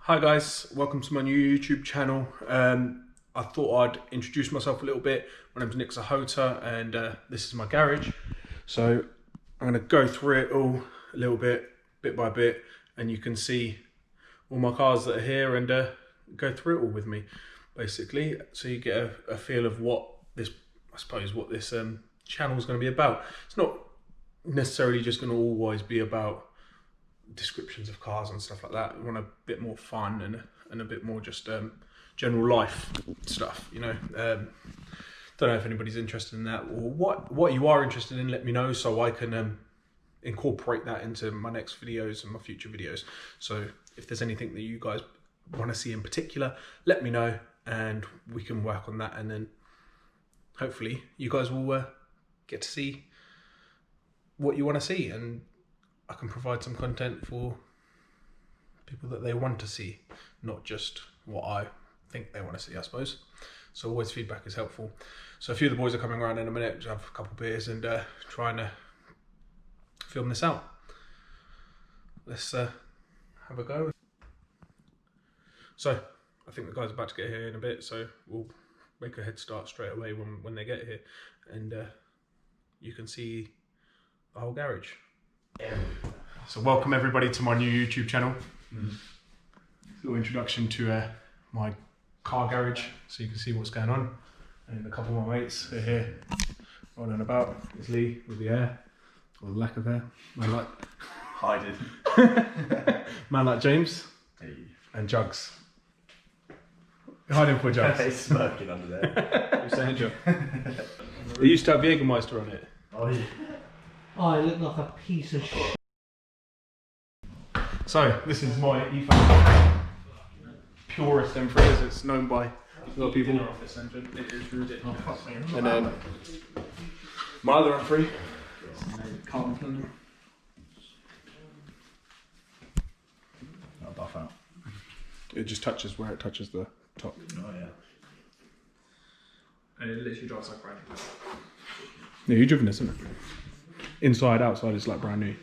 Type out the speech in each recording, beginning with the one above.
Hi guys, welcome to my new YouTube channel. I thought I'd introduce myself a little bit. My name's Nick Zahota and this is my garage. So I'm going to go through it all a little bit by bit, and you can see all my cars that are here and go through it all with me, basically. So you get a feel of what this, I suppose, what this channel is going to be about. It's not necessarily just going to always be about descriptions of cars and stuff like that. We want a bit more fun and a bit more just general life stuff, you know. Don't know if anybody's interested in that, or what you are interested in, let me know so I can incorporate that into my next videos and my future videos. So if there's anything that you guys want to see in particular, let me know and we can work on that, and then hopefully you guys will get to see what you want to see, and I can provide some content for people that they want to see, not just what I think they want to see, I suppose. So always feedback is helpful. So a few of the boys are coming around in a minute, just have a couple of beers and trying to film this out. Let's have a go. So I think the guys are about to get here in a bit, so we'll make a head start straight away when they get here, and you can see the whole garage. So welcome everybody to my new YouTube channel. Little introduction to my car garage, so you can see what's going on. And a couple of my mates are here rolling about. It's Lee with the hair, or the lack of hair. Man like hiding. Man like James. Hey. And Jugs. You're hiding for Jugs. He's smirking under there. You're saying, Jug? They used to have Jägermeister on it. Oh yeah. Oh, I look like a piece of shit. So this is my E36 purest M3, as it's known by a lot of people. Off this engine. It is ridiculous. And then my other M3, carbon fender. I'll buff out. It just touches where it touches the top. Oh yeah. And it literally drives like brand new. Yeah, you've driven this, isn't it? Inside, outside, it's like brand new.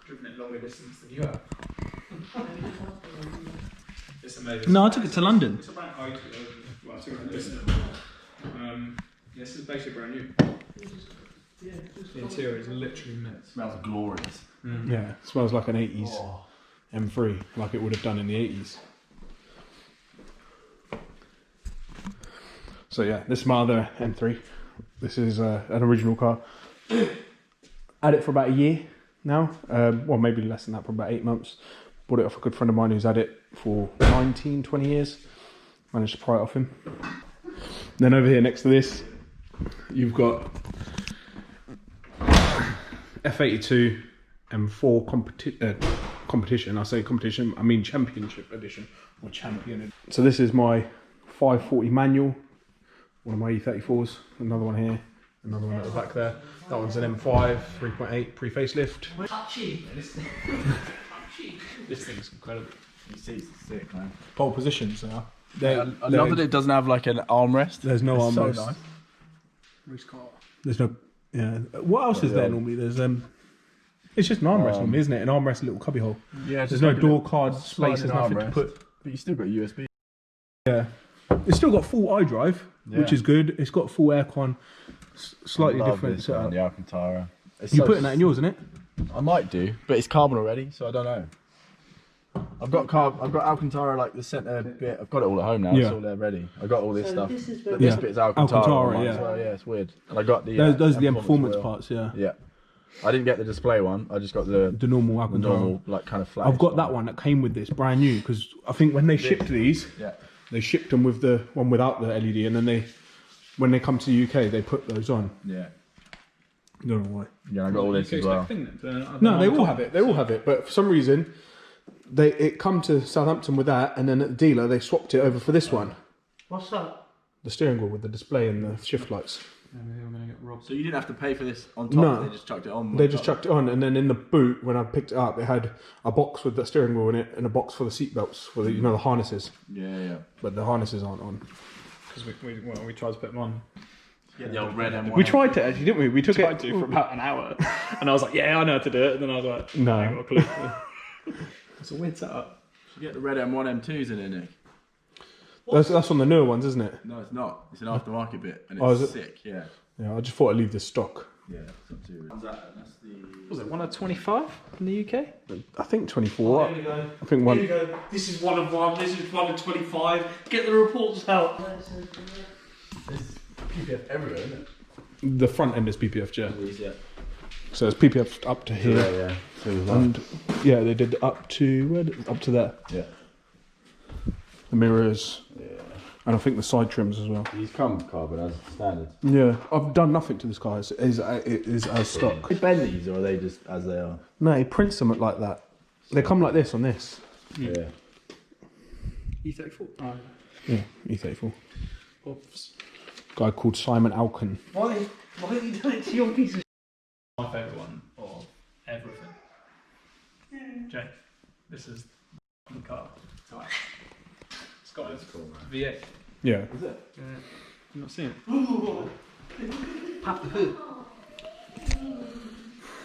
Driven it longer distance than you have. It's amazing. No, I took it to London. It's a brand new. Well, I took it to London. This is basically brand new. The interior is literally mint. It smells glorious. Yeah, it smells like an 80s M3, like it would have done in the 80s. So yeah, this is my other M3. This is an original car. Had it for about a year now, well maybe less than that, for about 8 months. Bought it off a good friend of mine who's had it for 19, 20 years. Managed to pry it off him. Then over here next to this, you've got F82 M4 competition. I say competition, I mean championship edition, or champion edition. So this is my 540 manual, one of my E34s, another one here, another one at the back there. That one's an M5 3.8 pre-facelift. Touchy. This thing's incredible. These seats are sick, man. Pole positions now. I love that it doesn't have like an armrest. There's no It's armrest. So nice. Race car. There's no, yeah. What else is there normally? There's it's just an armrest normally, isn't it? An armrest, a little cubby hole. Yeah. There's no door card space. There's nothing to put. But you still got USB. Yeah. It's still got full iDrive, which is good. It's got full aircon, slightly different setup. The Alcantara. You putting that in yours, isn't it? I might do, but it's carbon already, so I don't know. I've got Alcantara, like the centre bit. I've got it all at home now. Yeah. It's all there ready. I got all this So stuff. this is But very- this bit is Alcantara. Alcantara, as yeah. well. Yeah, it's weird. And I got the Those are the performance wheel. parts, yeah. Yeah. I didn't get the display one. I just got the The normal Alcantara. normal, like kind of flat. I've got that one that came with this, brand new, because I think when they shipped these, Yeah. they shipped them with the one without the LED, and then when they come to the UK, they put those on. Yeah. I don't know why. Yeah, I got all this as well. No, they all have it. They all have it, but for some reason, it come to Southampton with that, and then at the dealer they swapped it over for this one, What's that? the steering wheel with the display and the shift lights. I'm gonna get robbed. So you didn't have to pay for this on top. No. They just chucked it on. They just chucked it on, and then in the boot when I picked it up, it had a box with the steering wheel in it and a box for the seat belts for the the harnesses, Yeah. but the harnesses aren't on. Because we tried to put them on. Yeah, the old red M1. We tried to actually, didn't we? We took Tried it to for about an hour, and I was like, "Yeah, I know how to do it." And then I was like, No. "I ain't got a clue." It's a weird setup. You get the red M1, M2s in there, Nick. That's on the newer ones, isn't it? No, it's not. It's an aftermarket bit, and Oh, it's is it? sick. Yeah. Yeah, I just thought I'd leave this stock. Yeah, it's not too. That's the. Was it 1 of 25 in the UK? I think 24. Here we go. I think Here one. we go. This is 1 of 1. This is 1 of 25. Get the reports out. There's PPF everywhere, isn't The front end is PPF, yeah. it? So it's PPF up to here, Yeah. So and yeah, they did up to up to there. yeah. The mirrors, Yeah. and I think the side trims as well. These come carbon as standard. Yeah, I've done nothing to this car. It is as stock. They bend these, or are they just as they are? No, he prints them like that. They come like this on this. Yeah. E34. Oh, Yeah, E34. oops. Guy called Simon Alkin. Why have you done it to your piece of My favourite one of everything. Jake, this is the car. It's got a V8. Yeah. Is it? Yeah. You've not seen it? Pap the hood.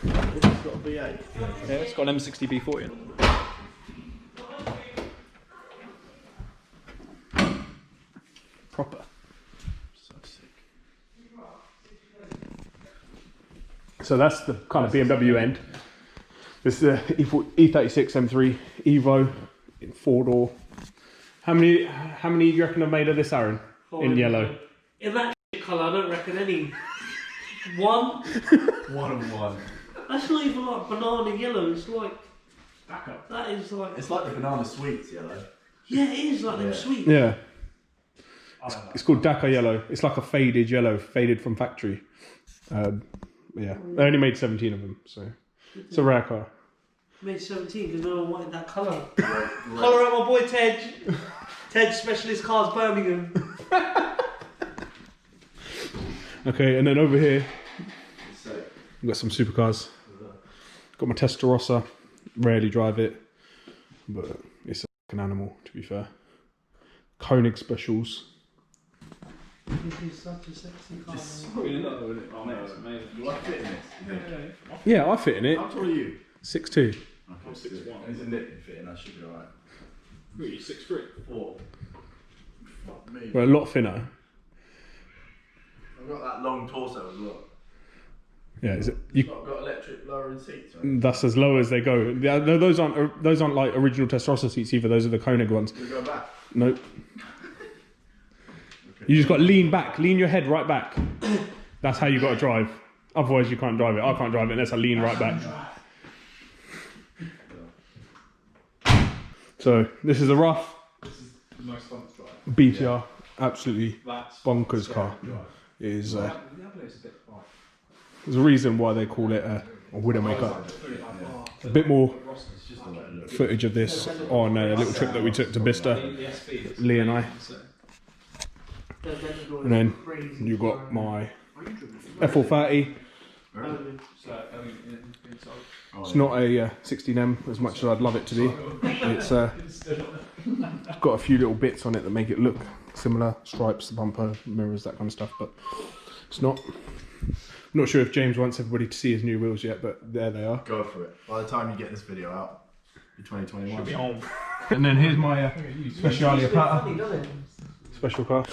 It's got a V8. Yeah, it's got an M60 B40 in it. Proper. So sick. So that's the kind of BMW end. This is the E36 M3 Evo in 4-door. How many do you reckon I've made of this, Aaron? In yellow. In that colour, I don't reckon any. 1. 1 of 1. That's not even like banana yellow. It's like Back up. that is like. It's like the banana sweets yellow. Yeah, it is like them sweet. Yeah. It's called Dakar yellow. It's like a faded yellow, faded from factory. Yeah, they only made 17 of them, so it's a rare car. Made 17 because no one wanted that colour. Colour out my boy Ted. Ted Specialist Cars Birmingham. Okay, and then over here, we've got some supercars. Got my Testarossa. Rarely drive it, but it's an animal, to be fair. Koenig specials. This is such a sexy car. Probably not though, isn't it? Oh, mate, it's amazing. Do I fit in this? Yeah, I fit in it. How tall are you? 6'2". Okay, 6'1". It's a nip fitting, I should be alright. Really, 6'3". 4. Fuck me. We're a lot thinner. I've got that long torso as well. Yeah, is it? I've got electric lowering seats, right? That's as low as they go. Yeah, no, those aren't like original Testarossa seats either. Those are the Koenig ones. We go back. Nope. You just got to lean back, lean your head right back. That's how you got to drive. Otherwise, you can't drive it. I can't drive it unless I lean right back. So this is a rough This is the most fun to drive. BTR, absolutely That's bonkers scary car. to drive. It is. The Diablo's a bit like. There's a reason why they call it a Widowmaker. A bit more It's just the way it looks. footage of this on a little trip that we took to Bicester, Lee and I. And then you got my F430. It's not a 16M as much as I'd love it to be. It's got a few little bits on it that make it look similar, stripes, bumper, mirrors, that kind of stuff, but it's not. I'm not sure if James wants everybody to see his new wheels yet, but there they are. Go for it. By the time you get this video out, you're 2021. Should be home. And then here's my Ferrari Aperta Funny, doesn't it? special car.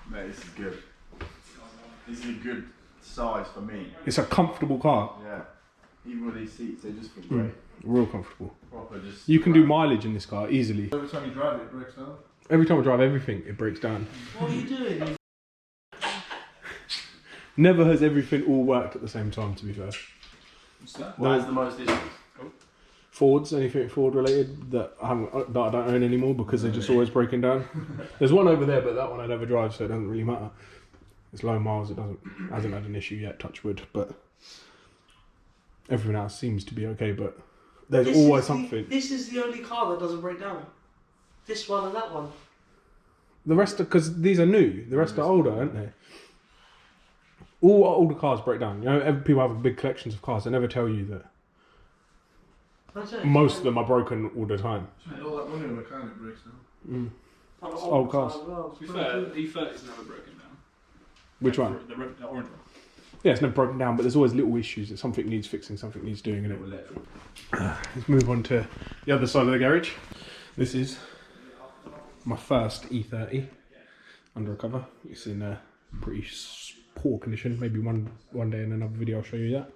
Mate, this is good. This is a good size for me. It's a comfortable car, Yeah. Even with these seats, they just feel great. real comfortable. Proper just. You can do mileage in this car easily. Every time you drive it, it breaks down. Every time I drive everything, it breaks down. What are you doing? Never has everything all worked at the same time, to be fair. What's that? That's the most issues. Fords, anything Ford related that I don't own anymore because they're just always breaking down. There's one over there, but that one I never drive, so it doesn't really matter. It's low miles, hasn't had an issue yet, touch wood, but everything else seems to be okay, but there's always something. This is the only car that doesn't break down. This one and that one. The rest are, because these are new, the rest are older, aren't they? All older cars break down. You know, people have big collections of cars, they never tell you that. That's it. Most of them are broken all the time. All that money on the mechanic breaks down. It's old cars. To be fair, the E30's never broken down. Which one? The orange one. Yeah, it's never broken down, but there's always little issues that something needs fixing, something needs doing in it. Let's move on to the other side of the garage. This is my first E30 under cover. It's in a pretty poor condition. Maybe one day in another video I'll show you that.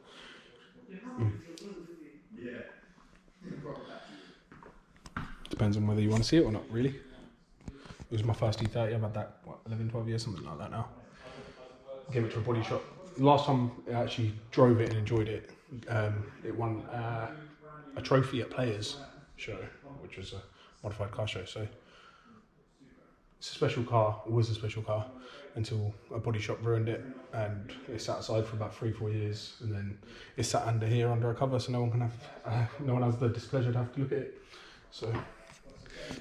Depends on whether you want to see it or not, really. It was my first E30. I've had that, what, 11, 12 years, something like that now. Gave it to a body shop. Last time I actually drove it and enjoyed it, it won a trophy at Players show, which was a modified car show. So it's a special car, it was a special car, until a body shop ruined it, and it sat aside for about 3-4 years, and then it sat under here under a cover, so no one can have, no one has the displeasure to have to look at it. So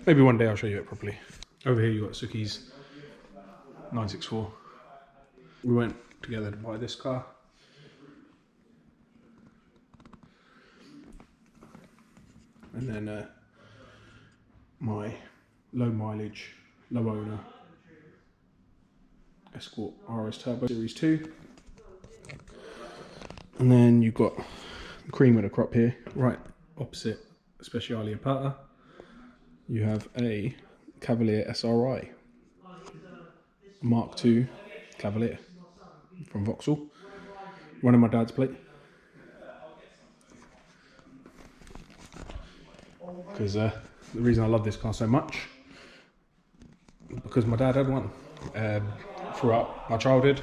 maybe one day I'll show you it properly. Over here you got Suki's 964. We went together to buy this car. And then my low mileage, low owner Escort RS Turbo Series 2. And then you've got the cream of the crop here, right opposite Ferrari Aperta. You have a Cavalier SRI Mark II Cavalier from Vauxhall, running my dad's plate. Because the reason I love this car so much, because my dad had one. Throughout my childhood,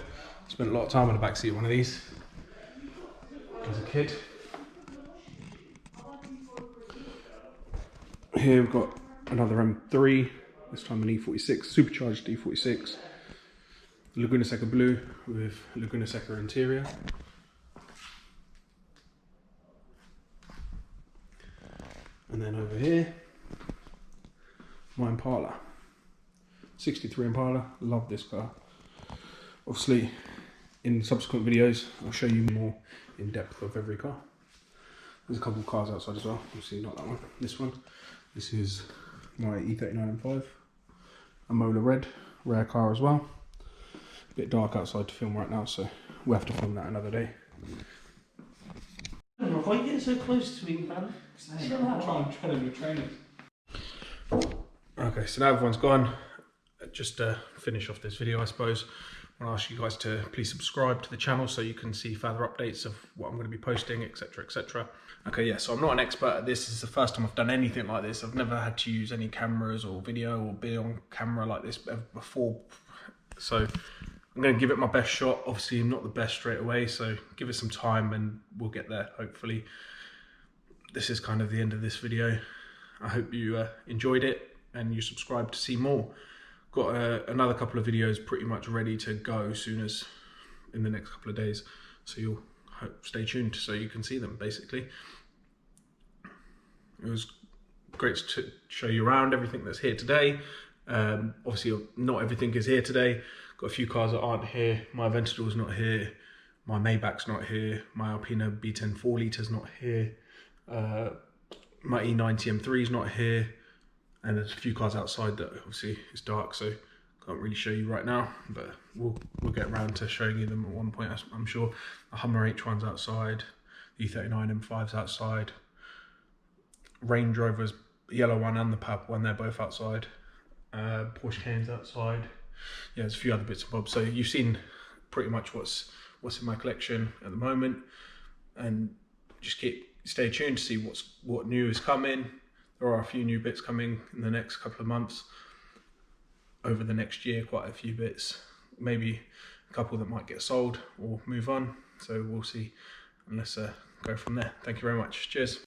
spent a lot of time in the backseat of one of these as a kid. Here we've got another M3, this time an E46, supercharged E46. Laguna Seca blue with Laguna Seca interior. And then over here, my Impala. 63 Impala, love this car. Obviously, in subsequent videos, I'll show you more in depth of every car. There's a couple of cars outside as well. Obviously, not that one, this one. This is my E39 M5. A Mola red, rare car as well. A bit dark outside to film right now, so we'll have to film that another day. I don't know, why are you getting so close to me, man? Chill out. I'm trying to do training. Okay, so now everyone's gone. Just to finish off this video, I suppose, I want to ask you guys to please subscribe to the channel so you can see further updates of what I'm going to be posting, etc, etc. Okay, yeah, so I'm not an expert at this. This is the first time I've done anything like this. I've never had to use any cameras or video or be on camera like this before. So I'm going to give it my best shot. Obviously, I'm not the best straight away, so give it some time and we'll get there, hopefully. This is kind of the end of this video. I hope you enjoyed it and you subscribe to see more. Got another couple of videos pretty much ready to go as soon as in the next couple of days. So you'll stay tuned so you can see them, basically. It was great to show you around everything that's here today. Obviously, not everything is here today. Got a few cars that aren't here. My Aventador's not here. My Maybach's not here. My Alpina B10 4 litres not here. My E90 M3 is not here. And there's a few cars outside that obviously it's dark, so can't really show you right now, but we'll get around to showing you them at one point, I'm sure. The Hummer H1's outside, the E39 M5's outside, Range Rover's yellow one and the purple one, they're both outside. Porsche Cayenne's outside. Yeah, there's a few other bits and bobs. So you've seen pretty much what's in my collection at the moment, and just stay tuned to see what new is coming. There are a few new bits coming in the next couple of months. Over the next year, quite a few bits. Maybe a couple that might get sold or move on. So we'll see, and let's go from there. Thank you very much. Cheers.